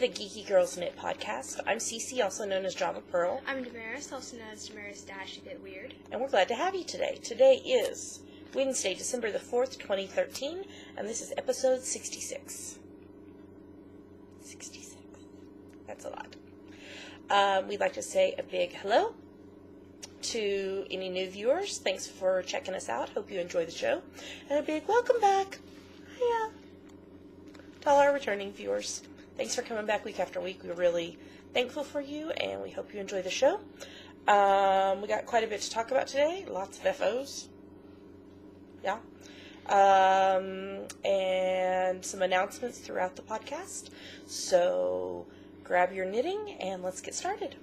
the Geeky Girls Knit podcast. I'm Cece, also known as Java Pearl. I'm Damaris, also known as Damaris Dash, a bit weird. And we're glad to have you today. Today is Wednesday, December the 4th, 2013, and this is episode 66. 66. That's a lot. We'd like to say a big hello to any new viewers. Thanks for checking us out. Hope you enjoy the show. And a big welcome back. Hiya. To all our returning viewers. Thanks for coming back week after week. We're really thankful for you, and we hope you enjoy the show. We got quite a bit to talk about today. Lots of FOs. Yeah. And some announcements throughout the podcast. So grab your knitting, and let's get started.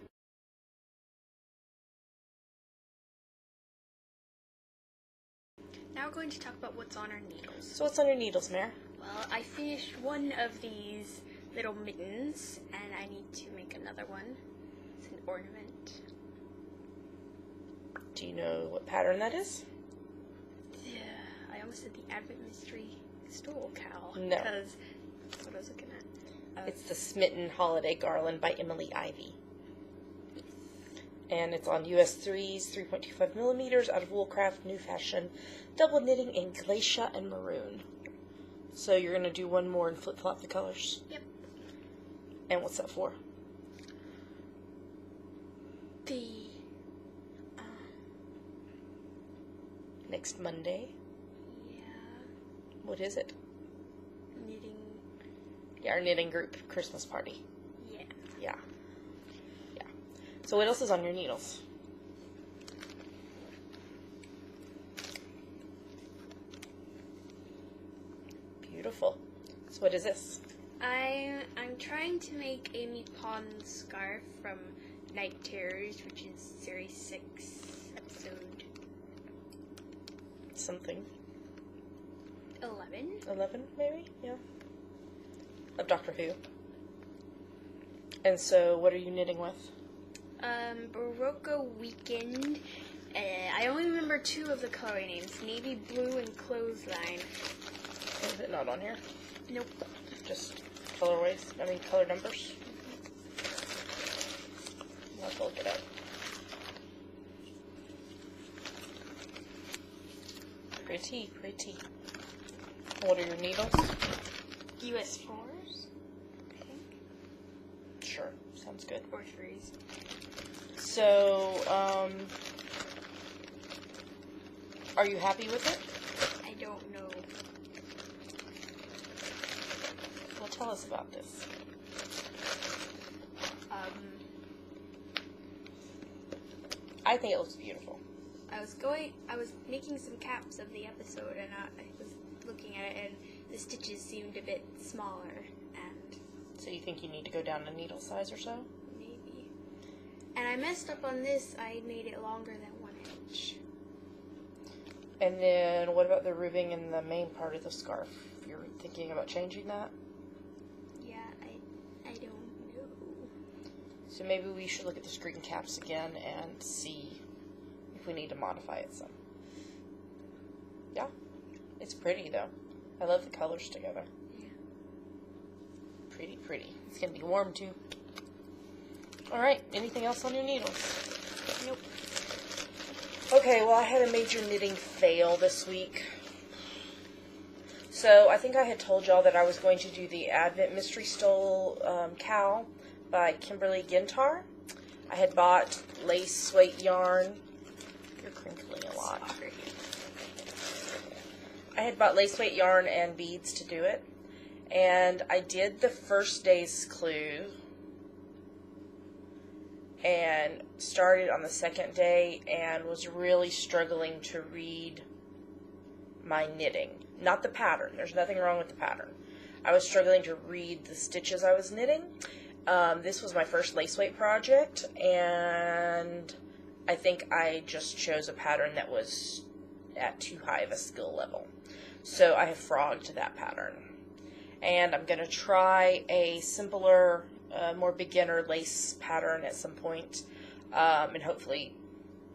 Now we're going to talk about what's on our needles. So what's on your needles, Mare? Well, I finished one of these little mittens, and I need to make another one. It's an ornament. Do you know what pattern that is? Yeah, I almost said the Advent Mystery Stole Cow. No. Because that's what I was looking at. It's the Smitten Holiday Garland by Emily Ivy. And it's on US 3s, 3.25 millimeters, out of Woolcraft, New Fashion, double knitting in Glacia and Maroon. So you're going to do one more and flip-flop the colors? Yep. And what's that for? The, Next Monday? yeah, What is it? knitting, Yeah, our knitting group Christmas party. yeah. Yeah. Yeah. So what else is on your needles? Beautiful. So what is this? I'm trying to make Amy Pond's scarf from Night Terrors, which is series 6, episode Something. 11. 11, maybe? Yeah. Of Doctor Who. And so, what are you knitting with? Barocco Weekend. I only remember 2 of the color names, Navy Blue and Clothesline. Is it not on here? Nope. Just colorways? I mean, color numbers? I'll have to look it up. Pretty, pretty. What are your needles? US 4s, I think. Sure, sounds good. Or 3s. So, are you happy with it? I don't know. Well, tell us about this. I think it looks beautiful. I was making some caps of the episode, and I was looking at it, and the stitches seemed a bit smaller, and So you think you need to go down a needle size or so? maybe. And I messed up on this. I made it longer than 1 inch. And then what about the ribbing in the main part of the scarf? You're thinking about changing that? Yeah, I don't know. So maybe we should look at the screen caps again and see if we need to modify it some. Yeah, it's pretty though. I love the colors together. Yeah. Pretty, pretty. It's going to be warm too. Alright, anything else on your needles? Nope. Okay, well I had a major knitting fail this week. So I think I had told y'all that I was going to do the Advent Mystery Stole Cow by Kimberly Gintar. I had bought lace weight yarn. You're crinkling a lot. Sorry. I had bought lace weight yarn and beads to do it. And I did the first day's clue and started on the second day and was really struggling to read my knitting. Not the pattern. There's nothing wrong with the pattern. I was struggling to read the stitches I was knitting. This was my first lace weight project, and I think I just chose a pattern that was at too high of a skill level. So I have frogged that pattern. And I'm going to try a simpler, more beginner lace pattern at some point, and hopefully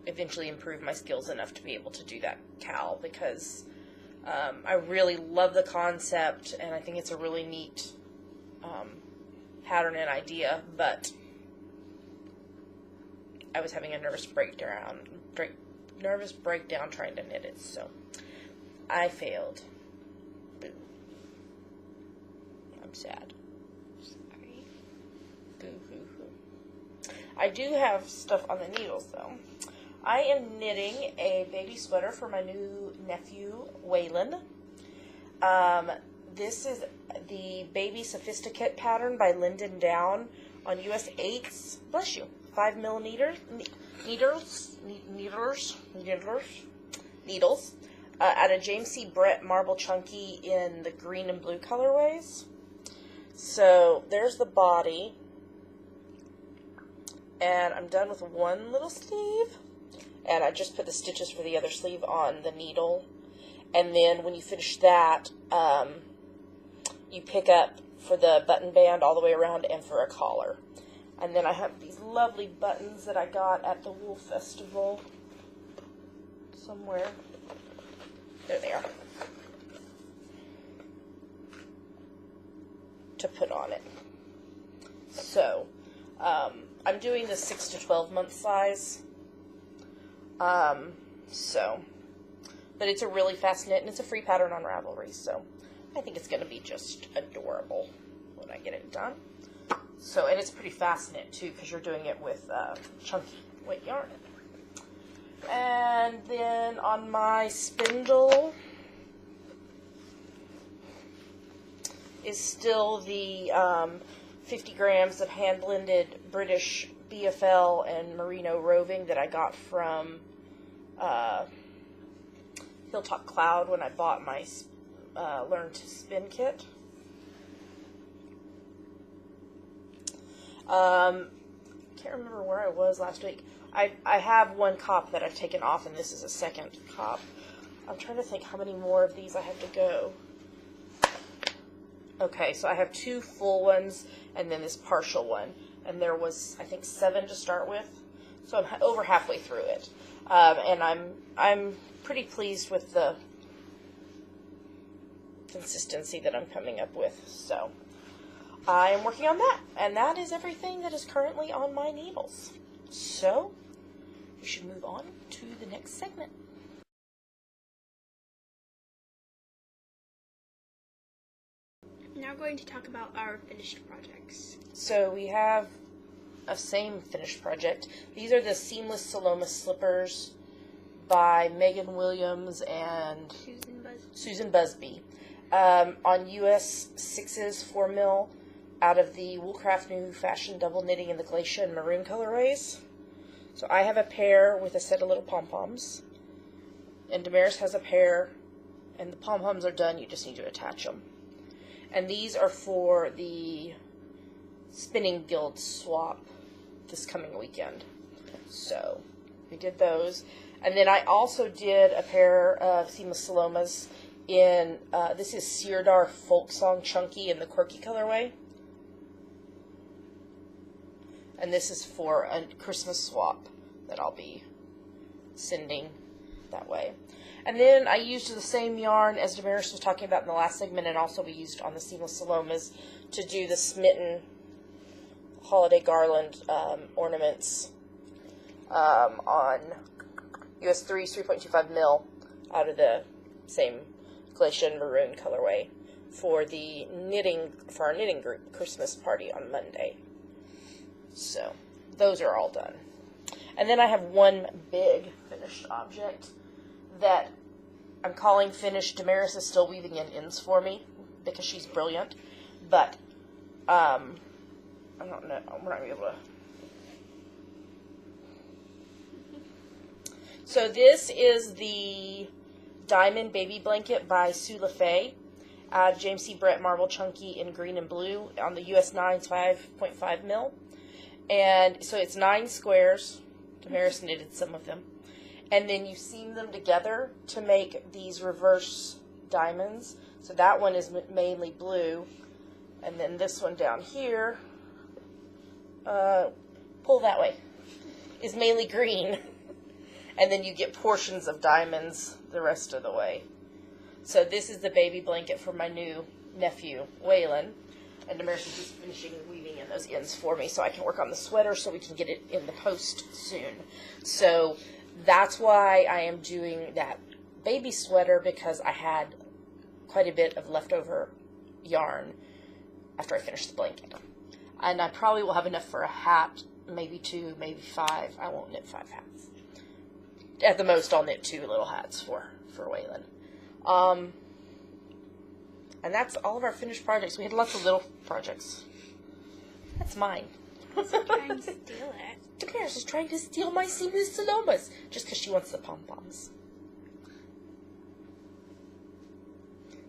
eventually improve my skills enough to be able to do that cowl, because I really love the concept, and I think it's a really neat pattern and idea, but I was having a nervous breakdown trying to knit it, so I failed. Boo. I'm sad. Sorry. Boo hoo hoo. I do have stuff on the needles, though. I am knitting a baby sweater for my new nephew, Waylon. This is the Baby Sophisticate pattern by Linden Down on US 8s. Bless you. 5 millimeter needles at a James C. Brett Marble Chunky in the green and blue colorways. So there's the body, and I'm done with one little sleeve, and I just put the stitches for the other sleeve on the needle, and then when you finish that, you pick up for the button band all the way around and for a collar. And then I have these lovely buttons that I got at the Wool Festival somewhere. There they are. To put on it. So, I'm doing the 6 to 12 month size. But it's a really fast knit, and it's a free pattern on Ravelry, so I think it's going to be just adorable when I get it done. So, and it's pretty fast knit too, because you're doing it with chunky weight yarn. And then on my spindle is still the 50 grams of hand-blended British BFL and Merino roving that I got from Hilltop Cloud when I bought my Learn to Spin kit. Can't remember where I was last week. I have one cop that I've taken off, and this is a second cop. I'm trying to think how many more of these I have to go. Okay, so I have 2 full ones, and then this partial one. And there was, I think, 7 to start with. So I'm over halfway through it. And I'm pretty pleased with the consistency that I'm coming up with. So I am working on that. And that is everything that is currently on my needles. So we should move on to the next segment. Now we're going to talk about our finished projects. So we have a same finished project. These are the Seamless Saloma slippers by Megan Williams and Susan Busby. On US 6s 4 mil out of the Woolcraft New Fashion Double Knitting in the Glacier and Maroon colorways. So I have a pair with a set of little pom-poms. And Damaris has a pair, and the pom-poms are done, you just need to attach them. And these are for the Spinning Guild swap this coming weekend. So we did those. And then I also did a pair of Seamless Salomas in, this is Sirdar Folk Song Chunky in the Quirky colorway. And this is for a Christmas swap that I'll be sending that way. And then I used the same yarn as Damaris was talking about in the last segment, and also we used on the Seamless Salomas to do the Smitten Holiday Garland ornaments on US 3's 3.25 mil out of the same Glacier and Maroon colorway for our knitting group Christmas party on Monday. So those are all done. And then I have one big finished object that I'm calling finished. Damaris is still weaving in ends for me because she's brilliant. But I don't know. We're not going to be able to. So this is the Diamond Baby Blanket by Sue LaFay. James C. Brett Marble Chunky in green and blue on the US 9's 5.5 mil. And so it's 9 squares. Damaris knitted some of them. And then you seam them together to make these reverse diamonds. So that one is mainly blue. And then this one down here, pull that way, is mainly green. And then you get portions of diamonds the rest of the way. So this is the baby blanket for my new nephew, Waylon. And Damaris is just finishing weaving in those ends for me so I can work on the sweater so we can get it in the post soon. So that's why I am doing that baby sweater, because I had quite a bit of leftover yarn after I finished the blanket. And I probably will have enough for a hat, maybe 2, maybe 5. I won't knit 5 hats. At the most, I'll knit 2 little hats for Waylon. And that's all of our finished projects. We had lots of little projects. That's mine. Who's trying to steal it? Damaris is trying to steal my seamless Salomas just because she wants the pom-poms.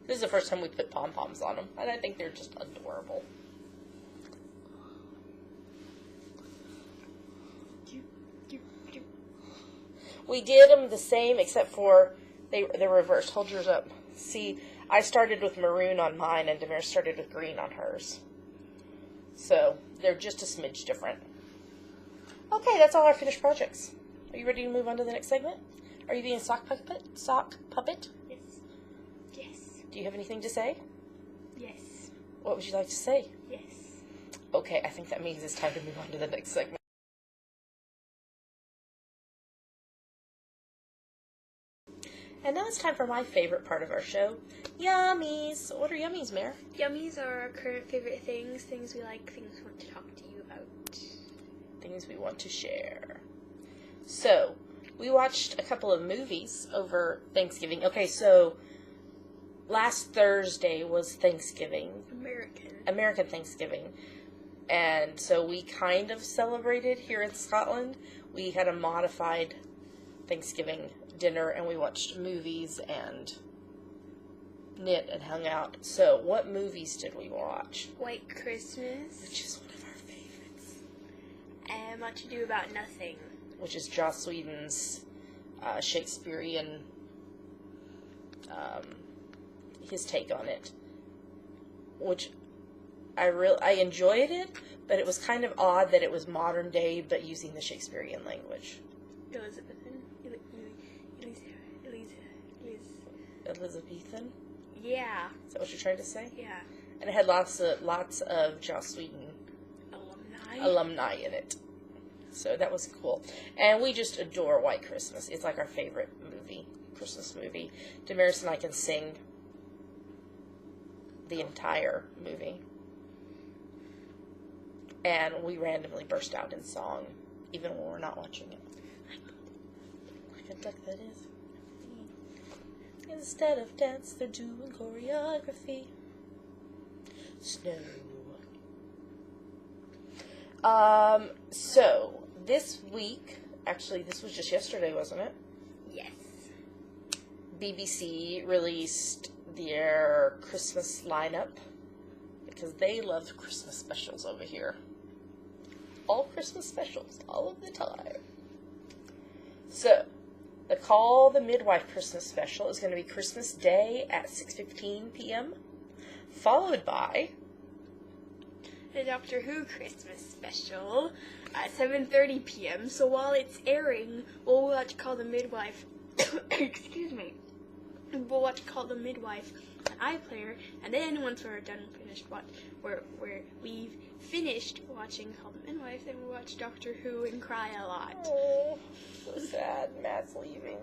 This is the first time we put pom-poms on them, and I think they're just adorable. We did them the same, except for they're reversed. Hold yours up. See, I started with maroon on mine, and Damaris started with green on hers. So, they're just a smidge different. Okay, that's all our finished projects. Are you ready to move on to the next segment? Are you being sock puppet? Sock puppet? Yes. Yes. Do you have anything to say? Yes. What would you like to say? Yes. Okay, I think that means it's time to move on to the next segment. And now it's time for my favorite part of our show, Yummies. What are Yummies, Mare? Yummies are our current favorite things we like, things we want to talk to you about. Things we want to share. So, we watched a couple of movies over Thanksgiving. Okay, so last Thursday was Thanksgiving. American Thanksgiving. And so we kind of celebrated here in Scotland. We had a modified Thanksgiving dinner, and we watched movies and knit and hung out. So, what movies did we watch? White Christmas. Which is one of our favorites. And Much Ado About Nothing. Which is Joss Whedon's Shakespearean, his take on it. Which I enjoyed it, but it was kind of odd that it was modern day, but using the Shakespearean language. Elizabethan? Yeah. Is that what you're trying to say? Yeah. And it had lots of Joss Whedon alumni in it. So that was cool. And we just adore White Christmas. It's like our favorite movie, Christmas movie. Damaris and I can sing the entire movie. And we randomly burst out in song, even when we're not watching it. Like a duck that is. Instead of dance, they're doing choreography. Snow. So, this week, actually, this was just yesterday, wasn't it? Yes. BBC released their Christmas lineup, because they love Christmas specials over here. All Christmas specials, all of the time. So, the Call the Midwife Christmas special is going to be Christmas Day at 6:15 p.m., followed by the Doctor Who Christmas special at 7:30 p.m. So while it's airing, we'll watch Call the Midwife. Excuse me. We'll watch Call the Midwife on iPlayer, and then once we're we've finished watching Call the Midwife, then we'll watch Doctor Who and cry a lot. Oh, so sad. Matt's leaving.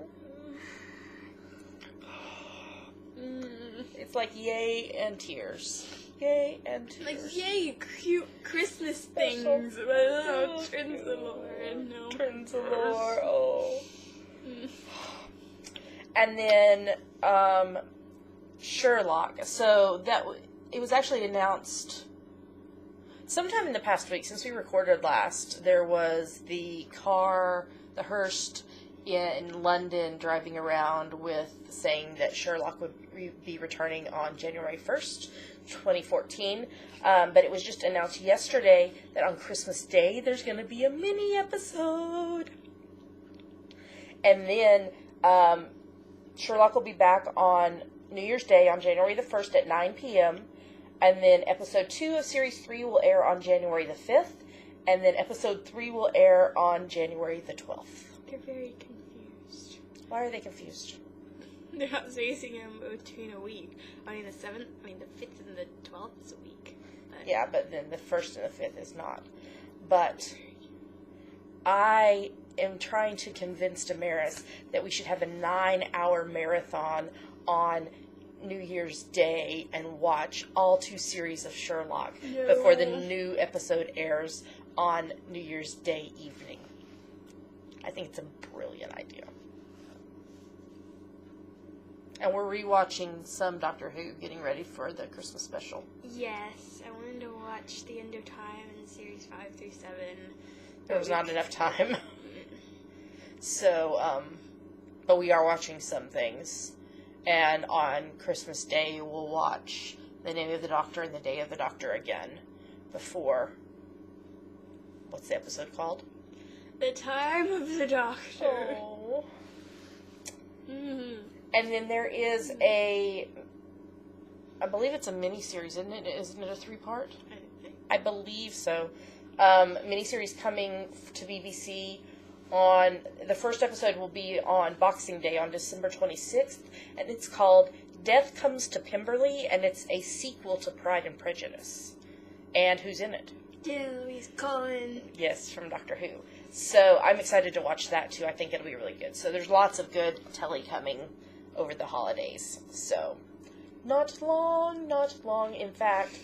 It's like yay and tears. Yay and tears. Like, yay, cute Christmas things. Oh, Trinsalor. No. Trinsalor, oh. And then, Sherlock. So, it was actually announced sometime in the past week, since we recorded last. There was the Hearst in London driving around saying that Sherlock would be returning on January 1st, 2014. But it was just announced yesterday that on Christmas Day there's going to be a mini episode. And then Sherlock will be back on New Year's Day on January the 1st at 9 p.m. And then episode 2 of series 3 will air on January the 5th. And then episode 3 will air on January the 12th. They're very confused. Why are they confused? They're not spacing them between a week. The 5th and the 12th is a week. But Yeah, but then the 1st and the 5th is not. But I am trying to convince Damaris that we should have a 9-hour marathon on New Year's Day and watch all 2 series of Sherlock before the new episode airs on New Year's Day evening. I think it's a brilliant idea. And we're rewatching some Doctor Who, getting ready for the Christmas special. Yes, I wanted to watch The End of Time and series 5 through 7. There was not enough time. So, but we are watching some things. And on Christmas Day, we'll watch The Name of the Doctor and The Day of the Doctor again before, what's the episode called? The Time of the Doctor. Oh. Mm-hmm. And then there is I believe it's a mini-series, isn't it? Isn't it a 3-part? I believe so. Mini-series coming to BBC on, the first episode will be on Boxing Day on December 26th, and it's called Death Comes to Pemberley, and it's a sequel to Pride and Prejudice. And who's in it? Louise Cullen. Yes, from Doctor Who. So I'm excited to watch that too. I think it'll be really good. So there's lots of good telly coming over the holidays. So not long. In fact,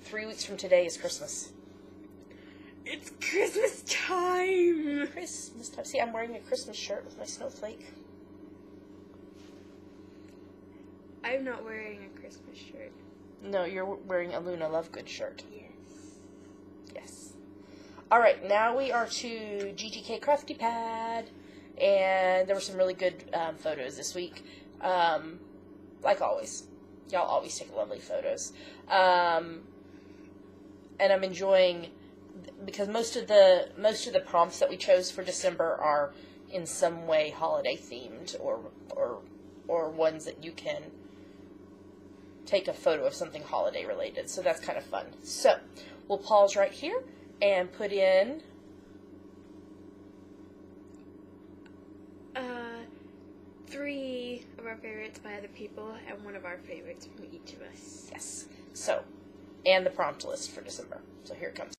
3 weeks from today is Christmas. It's Christmas time. Christmas time. See, I'm wearing a Christmas shirt with my snowflake. I'm not wearing a Christmas shirt. No, you're wearing a Luna Lovegood shirt. Yes. Yes. All right, now we are to GTK Crafty Pad, and there were some really good photos this week. Like always, y'all always take lovely photos, and I'm enjoying, because most of the prompts that we chose for December are in some way holiday themed, or ones that you can take a photo of something holiday related. So that's kind of fun. So we'll pause right here and put in 3 of our favorites by other people and 1 of our favorites from each of us. Yes. So, and the prompt list for December. So here it comes.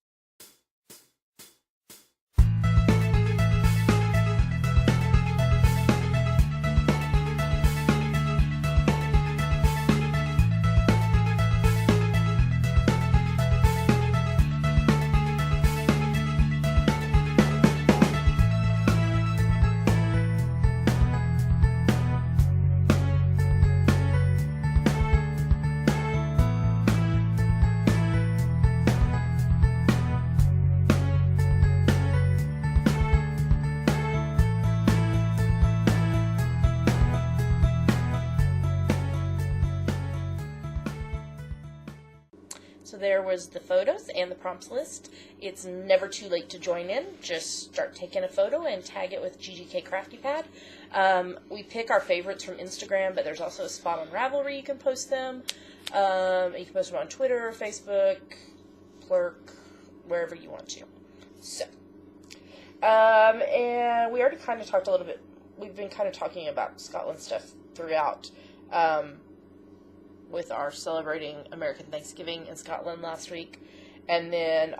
So there was the photos and the prompts list. It's never too late to join in. Just start taking a photo and tag it with GGK Crafty Pad. We pick our favorites from Instagram, but there's also a spot on Ravelry you can post them. You can post them on Twitter, Facebook, Plurk, wherever you want to. So, and we already kind of talked a little bit. We've been kind of talking about Scotland stuff throughout. With our celebrating American Thanksgiving in Scotland last week. And then,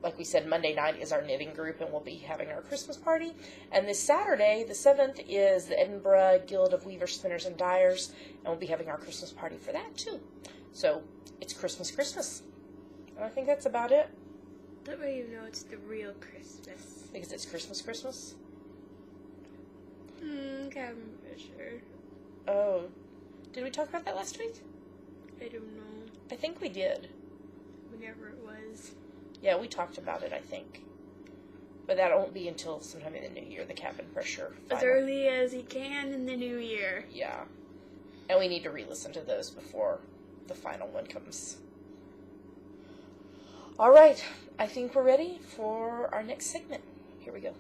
like we said, Monday night is our knitting group, and we'll be having our Christmas party. And this Saturday, the 7th, is the Edinburgh Guild of Weavers, Spinners, and Dyers, and we'll be having our Christmas party for that, too. So, it's Christmas. And I think that's about it. That way you know it's the real Christmas. Because it's Christmas? Cabin Fisher. Oh. Did we talk about that last week? I don't know. I think we did. Whenever it was. Yeah, we talked about it, I think. But that won't be until sometime in the new year, the cabin pressure final. As early as you can in the new year. Yeah. And we need to re-listen to those before the final one comes. All right. I think we're ready for our next segment. Here we go.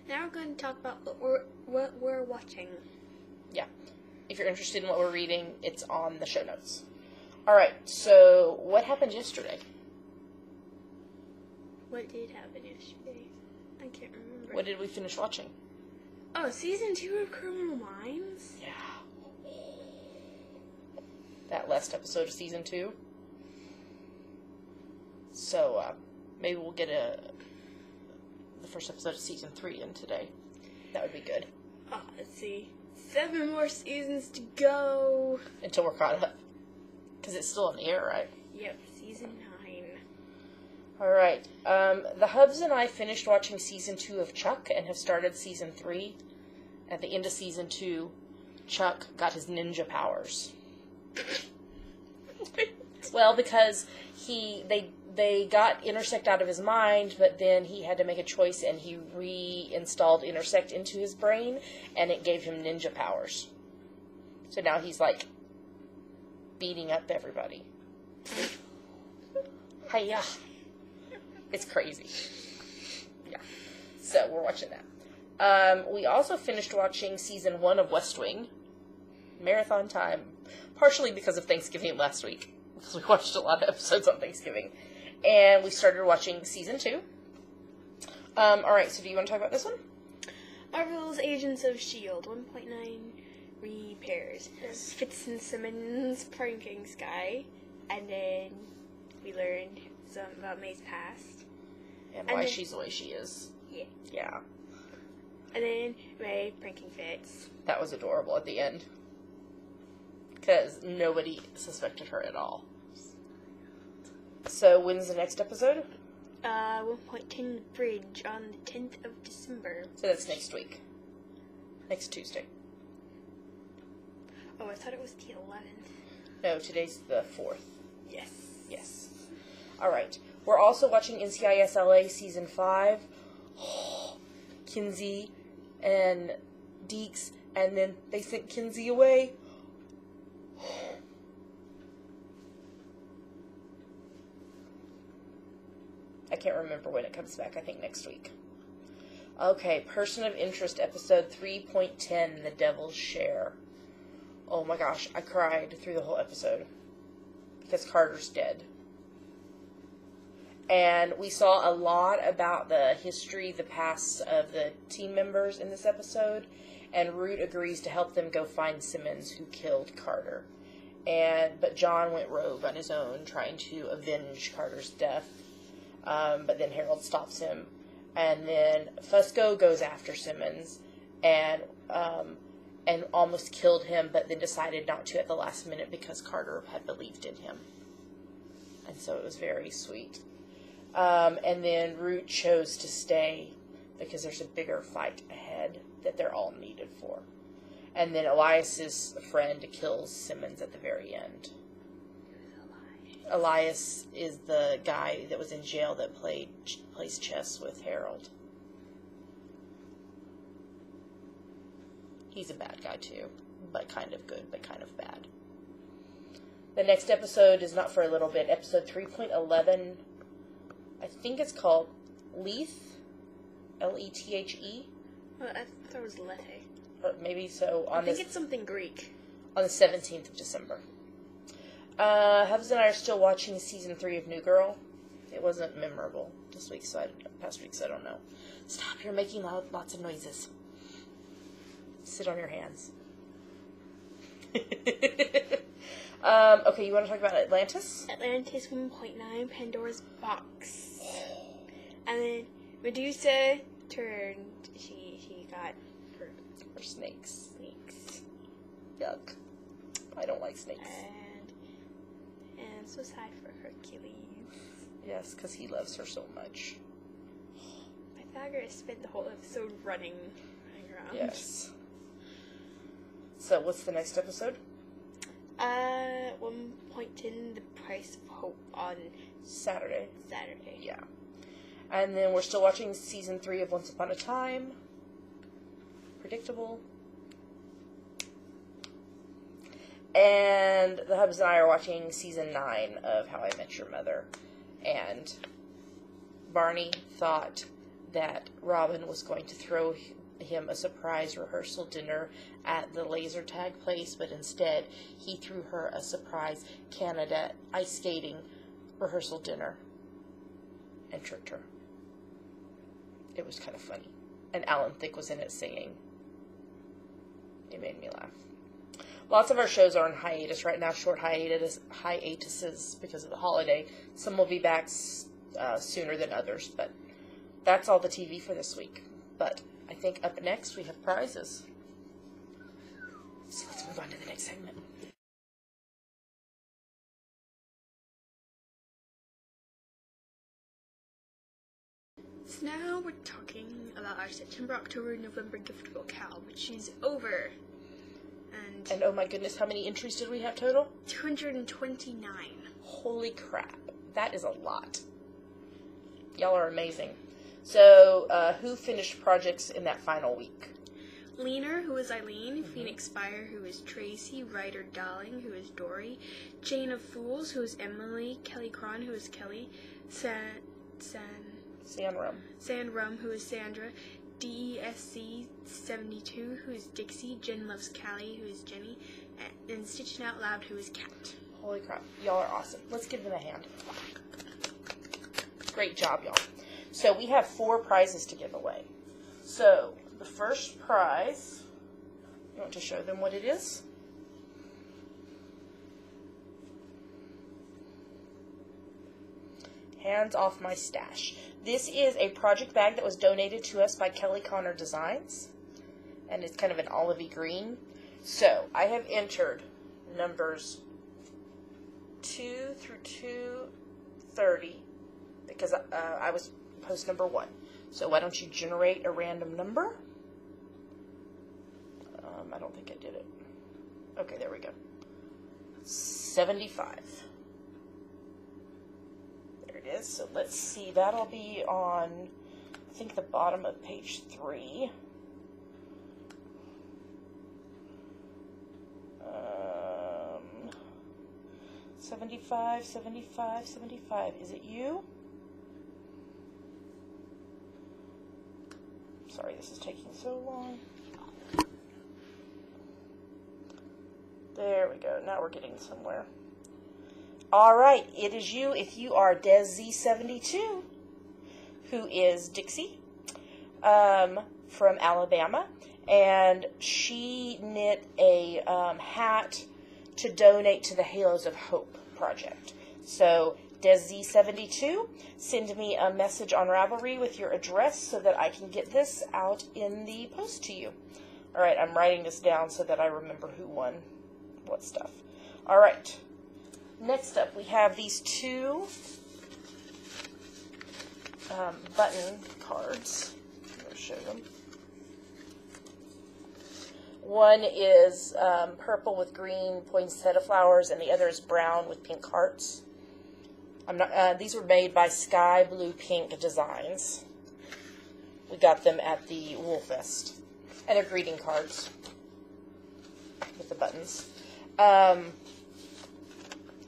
Now we're going to talk about what we're watching. Yeah. If you're interested in what we're reading, it's on the show notes. All right, so what happened yesterday? What did happen yesterday? I can't remember. What did we finish watching? Oh, season 2 of Criminal Minds? Yeah. That last episode of season 2. So, maybe we'll get the first episode of season 3 in today. That would be good. Oh, let's see. 7 more seasons to go. Until we're caught up. Because it's still on the air, right? Yep, season 9. Alright. The Hubs and I finished watching season 2 of Chuck and have started season 3. At the end of season 2, Chuck got his ninja powers. Well, because they got Intersect out of his mind, but then he had to make a choice and he reinstalled Intersect into his brain, and it gave him ninja powers. So now he's like beating up everybody. Hiya. It's crazy. Yeah. So we're watching that. We also finished watching season 1 of West Wing. Marathon time. Partially because of Thanksgiving last week. Because we watched a lot of episodes on Thanksgiving. And we started watching season 2. Alright, so do you want to talk about this one? Marvel's Agents of S.H.I.E.L.D. 1.9 repairs. Fitz and Simmons pranking Skye. And then we learned some about May's past. And why she's the way she is. Yeah. Yeah. And then Ray pranking Fitz. That was adorable at the end. Because nobody suspected her at all. So, when's the next episode? 1.10 Bridge on the 10th of December. So that's next week. Next Tuesday. Oh, I thought it was the 11th. No, today's the 4th. Yes. Yes. Alright. We're also watching NCIS LA Season 5. Kinsey and Deeks, and then they sent Kinsey away. I can't remember when it comes back. I think next week. Okay, Person of Interest, episode 3.10, The Devil's Share. Oh my gosh, I cried through the whole episode. Because Carter's dead. And we saw a lot about the history, the past of the team members in this episode. And Root agrees to help them go find Simmons, who killed Carter. But John went rogue on his own, trying to avenge Carter's death. But then Harold stops him. And then Fusco goes after Simmons and almost killed him, but then decided not to at the last minute because Carter had believed in him. And so it was very sweet. And then Root chose to stay because there's a bigger fight ahead that they're all needed for. And then Elias's friend kills Simmons at the very end. Elias is the guy that was in jail that plays chess with Harold. He's a bad guy too, but kind of good, but kind of bad. The next episode is not for a little bit. Episode 3.11. I think it's called Lethe. Lethe. Well, I thought it was Lethe. Or maybe so. I think it's something Greek. On the 17th of December. Hubs and I are still watching season 3 of New Girl. It wasn't memorable past week, so I don't know. Stop, you're making lots of noises. Sit on your hands. Okay, you want to talk about Atlantis? Atlantis 1.9, Pandora's Box. And then Medusa turned, she got her snakes. Snakes. Yuck. I don't like snakes. And I'm so sad for Hercules. Yes, because he loves her so much. Pythagoras spent the whole episode running around. Yes. So, what's the next episode? 1.10, The Price of Hope on Saturday. Yeah. And then we're still watching season 3 of Once Upon a Time. Predictable. And the Hubs and I are watching season 9 of How I Met Your Mother. And Barney thought that Robin was going to throw him a surprise rehearsal dinner at the laser tag place, but instead he threw her a surprise Canada ice skating rehearsal dinner and tricked her. It was kind of funny. And Alan Thicke was in it singing. It made me laugh. Lots of our shows are on hiatus right now, short hiatuses because of the holiday. Some will be back sooner than others, but that's all the TV for this week. But I think up next we have prizes. So let's move on to the next segment. So now we're talking about our September, October, November gift book haul, which is over. And oh my goodness, how many entries did we have total? 229. Holy crap. That is a lot. Y'all are amazing. So, who finished projects in that final week? Leaner, who is Eileen, Phoenix Fire, who is Tracy, Ryder Darling, who is Dory, Jane of Fools, who is Emily, Kelly Cron, who is Kelly, Sandrum, who is Sandra, DESC 72, who is Dixie, Jen Loves Callie, who is Jenny, and Stitching Out Loud, who is Kat. Holy crap. Y'all are awesome. Let's give them a hand. Great job, y'all. So we have 4 prizes to give away. So the first prize, you want to show them what it is? Hands Off My Stash. This is a project bag that was donated to us by Kelly Connor Designs, and it's kind of an olivey green. So I have entered numbers 2 through 230 because I was post number 1. So why don't you generate a random number? I don't think I did it. Okay, there we go. 75. There it is. So let's see. That'll be on, I think, the bottom of page 3. 75, 75, 75. Is it you? Sorry, this is taking so long. There we go. Now we're getting somewhere. All right, it is you. If you are Des Z72, who is Dixie from Alabama, and she knit a hat to donate to the Halos of Hope project. So Des Z72, send me a message on Ravelry with your address so that I can get this out in the post to you. All right, I'm writing this down so that I remember who won what stuff. All right, next up we have these 2 button cards. I'm going to show them. One is purple with green poinsettia flowers, and the other is brown with pink hearts. These were made by Sky Blue Pink Designs. We got them at the Wool Fest. And they're greeting cards with the buttons.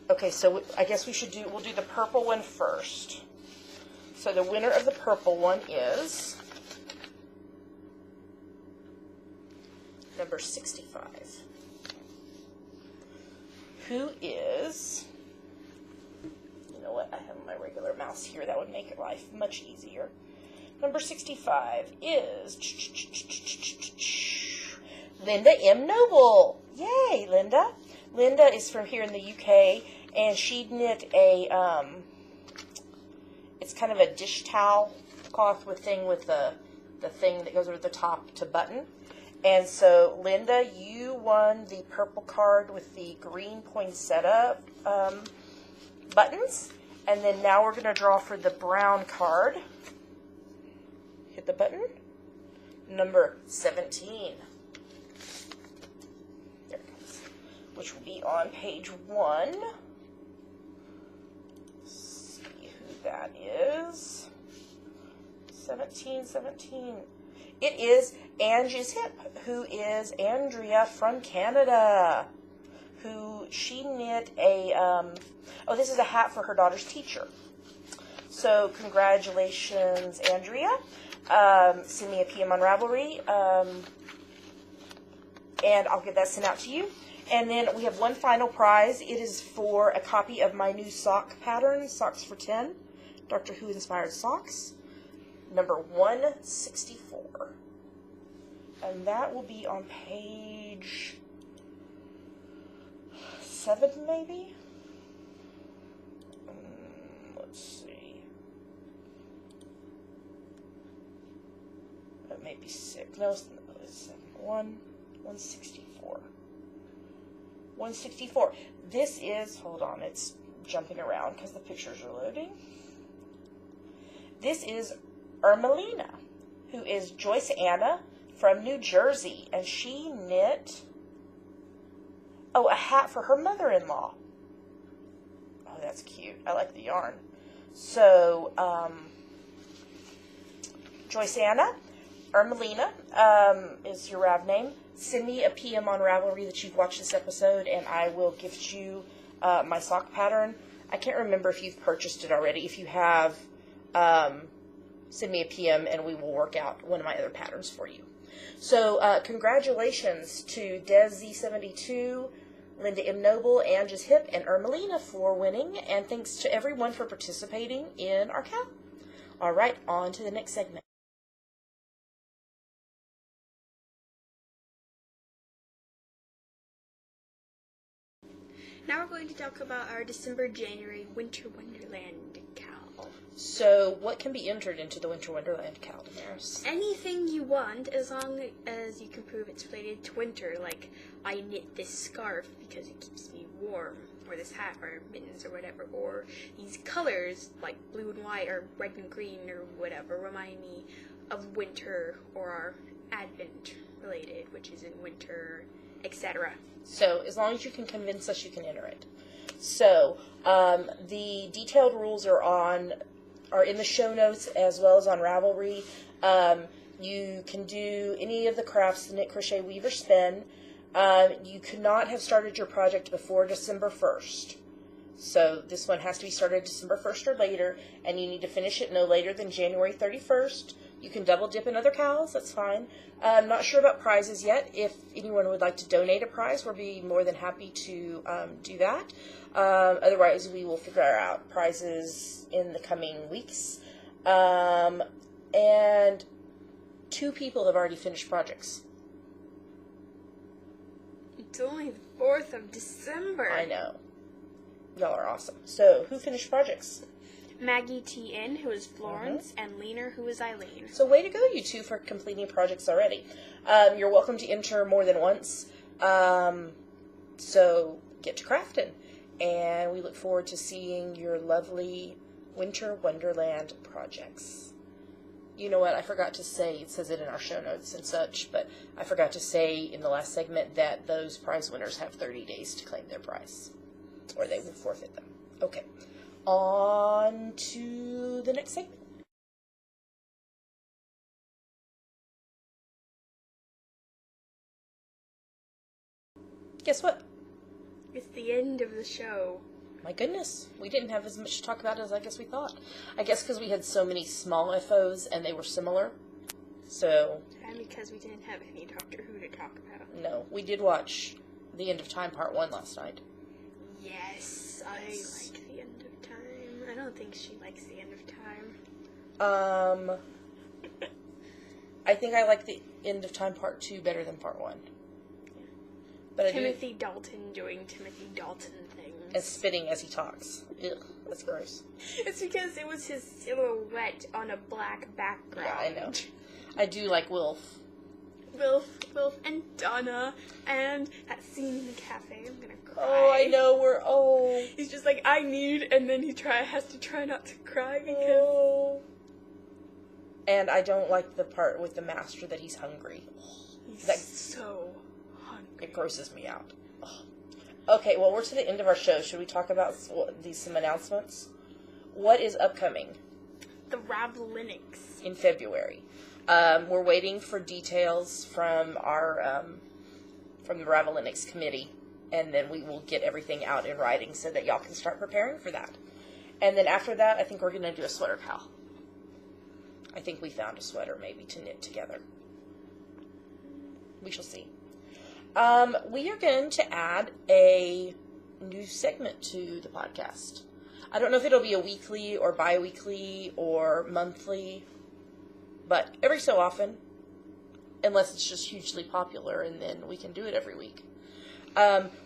Okay, so I guess we'll do the purple one first. So the winner of the purple one is number 65. Who is, you know what, I have my regular mouse here. That would make life much easier. Number 65 is Linda M. Noble. Yay, Linda. Linda is from here in the UK, and she knit a, it's kind of a dish towel cloth with the thing that goes over the top to button. And so, Linda, you won the purple card with the green poinsettia buttons. And then now we're going to draw for the brown card. Hit the button. Number 17. There it comes. Which will be on page 1. Let's see who that is. 17, 17. It is Angie's Hip, who is Andrea from Canada, who she knit a, this is a hat for her daughter's teacher. So congratulations, Andrea. send me a PM on Ravelry, and I'll get that sent out to you. And then we have one final prize. It is for a copy of my new sock pattern, Socks for 10, Doctor Who inspired socks, number 164. And that will be on page 7, maybe? Let's see. It may be 6. No, it's 7. 164. 164. This is, hold on, it's jumping around because the pictures are loading. This is Ermelina, who is Joyce Anna from New Jersey, and she knit, a hat for her mother-in-law. Oh, that's cute. I like the yarn. So, Joyce Anna, Ermelina is your Rav name. Send me a PM on Ravelry that you've watched this episode, and I will gift you my sock pattern. I can't remember if you've purchased it already. If you have, send me a PM, and we will work out one of my other patterns for you. So, congratulations to Des Z72, Linda M. Noble, Angie's Hip, and Ermelina for winning, and thanks to everyone for participating in our count. All right, on to the next segment. Now we're going to talk about our December-January Winter Wonderland cal. So, what can be entered into the Winter Wonderland cal, Damaris? Anything you want, as long as you can prove it's related to winter. Like, I knit this scarf because it keeps me warm, or this hat, or mittens, or whatever. Or these colors, like blue and white, or red and green, or whatever, remind me of winter, or are Advent related, which is in winter, etc. So, as long as you can convince us, you can enter it. So, the detailed rules are in the show notes as well as on Ravelry. You can do any of the crafts, the knit, crochet, weave, or spin. You could not have started your project before December 1st. So, this one has to be started December 1st or later, and you need to finish it no later than January 31st. You can double dip in other cows, that's fine. I'm not sure about prizes yet. If anyone would like to donate a prize, we'll be more than happy to do that. Otherwise, we will figure out prizes in the coming weeks. And 2 people have already finished projects. It's only the 4th of December. I know. Y'all are awesome. So, who finished projects? Maggie T.N., who is Florence, and Leaner, who is Eileen. So way to go, you 2, for completing projects already. You're welcome to enter more than once. So get to crafting. And we look forward to seeing your lovely Winter Wonderland projects. You know what, I forgot to say, it says it in our show notes and such, but I forgot to say in the last segment that those prize winners have 30 days to claim their prize, or they will forfeit them. Okay. On to the next segment. Guess what? It's the end of the show. My goodness, we didn't have as much to talk about as I guess we thought. I guess because we had so many small FOs and they were similar. So. And because we didn't have any Doctor Who to talk about. No, we did watch The End of Time Part 1 last night. Yes, I like The End of Time. I don't think she likes The End of Time. I think I like The End of Time Part 2 better than Part 1. But Timothy Dalton doing Timothy Dalton things. And spitting as he talks. Ugh, that's gross. It's because it was his silhouette on a black background. Yeah, I know. I do like Wilf. Wilf, and Donna, and that scene in the cafe. I'm gonna cry. Oh, I know, He's just like, I need, and then he has to try not to cry because... Oh. And I don't like the part with the master that he's hungry. He's so hungry. It grosses me out. Ugh. Okay, well, we're to the end of our show. Should we talk about some announcements? What is upcoming? The Ravelinics. In February. We're waiting for details from our from the Ravelinics committee, and then we will get everything out in writing so that y'all can start preparing for that. And then after that, I think we're going to do a sweater cal. I think we found a sweater maybe to knit together. We shall see. We are going to add a new segment to the podcast. I don't know if it'll be a weekly or bi-weekly or monthly, but every so often, unless it's just hugely popular, and then we can do it every week.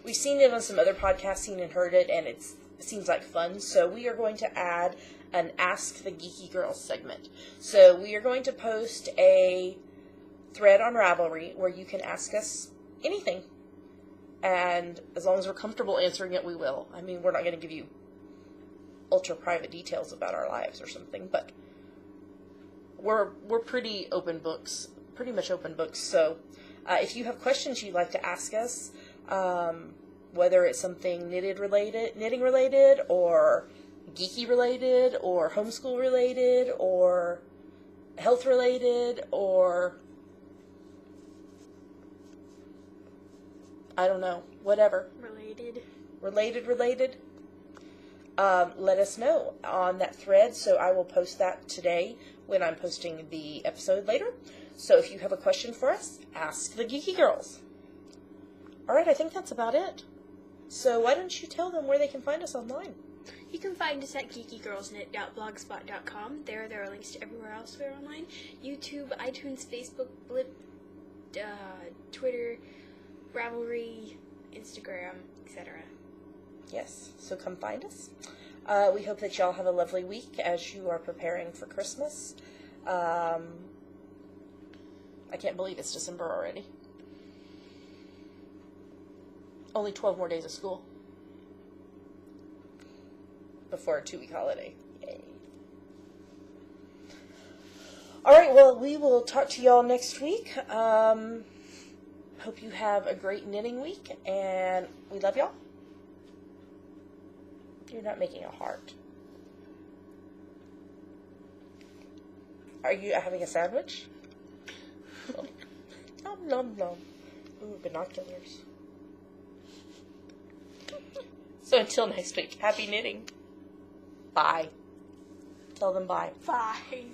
We've seen it on some other podcasts, seen and heard it, and it seems like fun, so we are going to add an Ask the Geeky Girls segment. So we are going to post a thread on Ravelry where you can ask us anything, and as long as we're comfortable answering it, we will. I mean, we're not going to give you ultra private details about our lives or something, but we're pretty open books, pretty much open books. So if you have questions you'd like to ask us, whether it's something knitting related, or geeky related, or homeschool related, or health related, or I don't know, whatever. Related. Let us know on that thread, so I will post that today when I'm posting the episode later. So if you have a question for us, ask the Geeky Girls. Alright, I think that's about it. So why don't you tell them where they can find us online? You can find us at geekygirlsknit.blogspot.com. There are links to everywhere else we're online. YouTube, iTunes, Facebook, Blip, Twitter, Ravelry, Instagram, etc. Yes, so come find us. We hope that y'all have a lovely week as you are preparing for Christmas. I can't believe it's December already. Only 12 more days of school before a 2-week holiday. Yay. Alright, well, we will talk to y'all next week. Hope you have a great knitting week, and we love y'all. You're not making a heart. Are you having a sandwich? Oh. Nom nom nom. Ooh, binoculars. So until next week, happy knitting. Bye. Tell them bye. Bye.